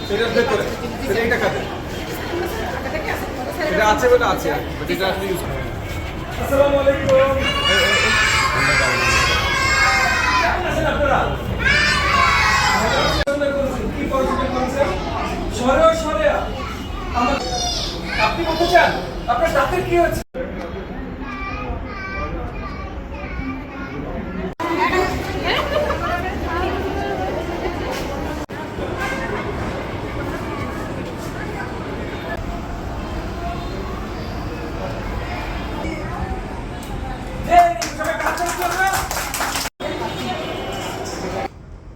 সেটার ভেতরে সেটা কাটে এটা আছে বলে আছে আর কি যেটা আপনি ইউজ করেন। আসসালামু আলাইকুম। কেমন আছেন আপনারা? কি পড়াশোনা করেছেন? সরে আপনি বলতে চান আপনার দাঁতের কি হয়েছে?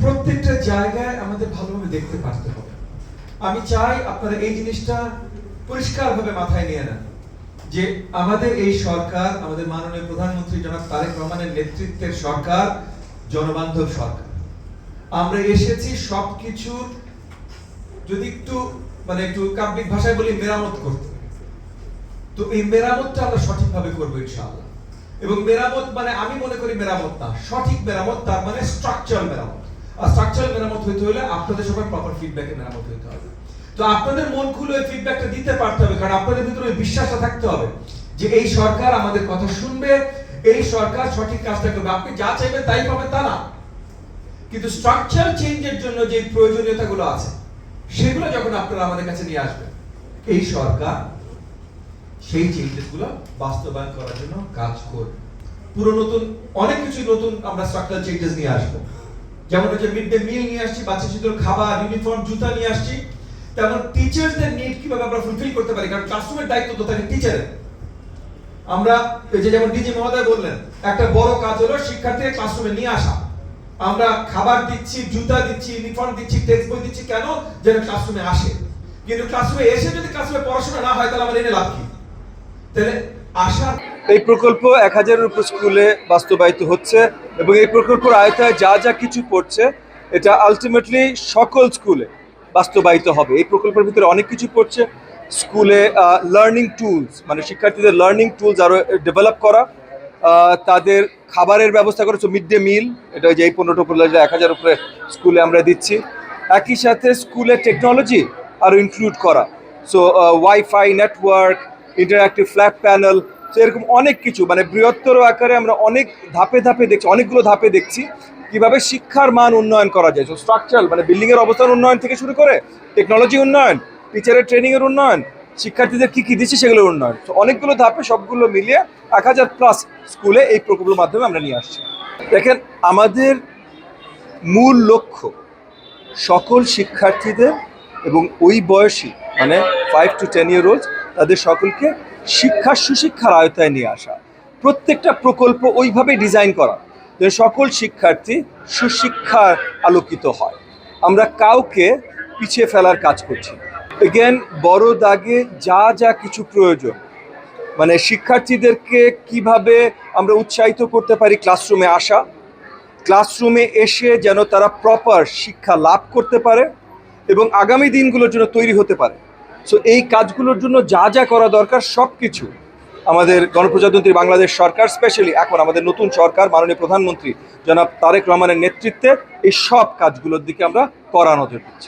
প্রত্যেকটা জায়গায় আমাদের ভালোভাবে দেখতে পারতে হবে। আমি চাই আপনারা এই জিনিসটা পরিষ্কারভাবে মাথায় নিয়ে নেন যে আমাদের এই সরকার, আমাদের মাননীয় প্রধানমন্ত্রী জনাব তারেক রহমানের নেতৃত্বের সরকার জনবান্ধব সরকার। আমরা এসেছি সবকিছু যদি একটু কাব্যিক ভাষায় বলি মেরামত করতে। তো এই মেরামতটা আমরা সঠিকভাবে করবো ইনশাআল্লাহ। এবং মেরামত মানে আমি মনে করি মেরামত না, সঠিক মেরামত, তার মানে স্ট্রাকচারাল মেরামত। আর স্ট্রাকচারাল মেরামত হইতে হলে আপনাদের সবার প্রপার ফিডব্যাকে মেরামত হইতে হবে। তো আপনাদের মন খুলে ওই ফিডব্যাকটা দিতে পারতে হবে, কারণ আপনাদের ভিতরে ওই বিশ্বাসটা থাকতে হবে যে এই সরকার আমাদের কথা শুনবে, এই সরকার সঠিক কাজটা করবে। আপনি যা চাইবেন তাই পাবেন তা না, কিন্তু স্ট্রাকচারাল চেঞ্জের জন্য যে প্রয়োজনীয়তাগুলো আছে সেগুলো যখন আপনারা আমাদের কাছে নিয়ে আসবেন, এই সরকার সেই চেঞ্জেসগুলো বাস্তবায়ন করার জন্য কাজ করবে। পুরো নতুন অনেক কিছু নতুন আমরা স্ট্রাকচারাল চেঞ্জেস নিয়ে আসবো। যেমন হচ্ছে মিড ডে মিল নিয়ে আসছি, বাচ্চা শিশুদের খাবার, ইউনিফর্ম, জুতা নিয়ে আসছি। তেমন টিচারদের নিড কিভাবে আমরা ফুলফিল করতে পারি, কারণ ক্লাসরুমের দায়িত্ব তো থাকে টিচারের। আমরা এই যে যেমন ডিজি মহোদয় বললেন, একটা বড় কাজ হলো শিক্ষার্থীদের ক্লাসরুমে নিয়ে আসা। আমরা খাবার দিচ্ছি, জুতা দিচ্ছি, ইউনিফর্ম দিচ্ছি, টেক্সট বই দিচ্ছি, কেন? যেন ক্লাসরুমে আসে। কিন্তু ক্লাসরুমে এসে যদি ক্লাসরুমে পড়াশোনা না হয় তাহলে আমাদের এনে লাভ কি? তাহলে আশা এই প্রকল্প 1000-এর উপর স্কুলে বাস্তবায়িত হচ্ছে এবং এই প্রকল্পের আয়তায় যা যা কিছু পড়ছে এটা আলটিমেটলি সকল স্কুলে বাস্তবায়িত হবে। এই প্রকল্পের ভিতরে অনেক কিছু পড়ছে। স্কুলে লার্নিং টুলস, মানে শিক্ষার্থীদের লার্নিং টুলস আরও ডেভেলপ করা, তাদের খাবারের ব্যবস্থা করেছে মিড ডে মিল, এটা যে এই 15-1000 উপরে স্কুলে আমরা দিচ্ছি। একই সাথে স্কুলে টেকনোলজি আরও ইনক্লুড করা, so wifi network, interactive flat panel, তো এরকম অনেক কিছু, মানে বৃহত্তর আকারে আমরা অনেক ধাপে দেখছি, অনেকগুলো ধাপে দেখছি কিভাবে শিক্ষার মান উন্নয়ন করা যায়। স্ট্রাকচারাল মানে বিল্ডিংয়ের অবস্থান উন্নয়ন থেকে শুরু করে টেকনোলজি উন্নয়ন, টিচারের ট্রেনিংয়ের উন্নয়ন, শিক্ষার্থীদের কী দিচ্ছে সেগুলোর উন্নয়ন, তো অনেকগুলো ধাপে সবগুলো মিলিয়ে 1000+ স্কুলে এই প্রকল্পের মাধ্যমে আমরা নিয়ে আসছি। দেখেন, আমাদের মূল লক্ষ্য সকল শিক্ষার্থীদের এবং ওই বয়সী মানে 5 to 10 year olds তাদের সকলকে সুশিক্ষার আয়তায় নিয়ে আসা। প্রত্যেকটা প্রকল্প ওইভাবে ডিজাইন করা যে সকল শিক্ষার্থী সুশিক্ষার আলোকিত হয়। আমরা কাউকে পিছিয়ে ফেলার কাজ করছি। এগেন, বড় দাগে যা যা কিছু প্রয়োজন, মানে শিক্ষার্থীদেরকে কিভাবে আমরা উৎসাহিত করতে পারি ক্লাসরুমে আসা, ক্লাসরুমে এসে যেন তারা প্রপার শিক্ষা লাভ করতে পারে এবং আগামী দিনগুলোর জন্য তৈরি হতে পারে। সো এই কাজগুলোর জন্য যা যা করা দরকার সব কিছু আমাদের গণপ্রজাতন্ত্রী বাংলাদেশ সরকার, স্পেশালি এখন আমাদের নতুন সরকার মাননীয় প্রধানমন্ত্রী জনাব তারেক রহমানের নেতৃত্বে এই সব কাজগুলোর দিকে আমরা কড়া নজর দিচ্ছি।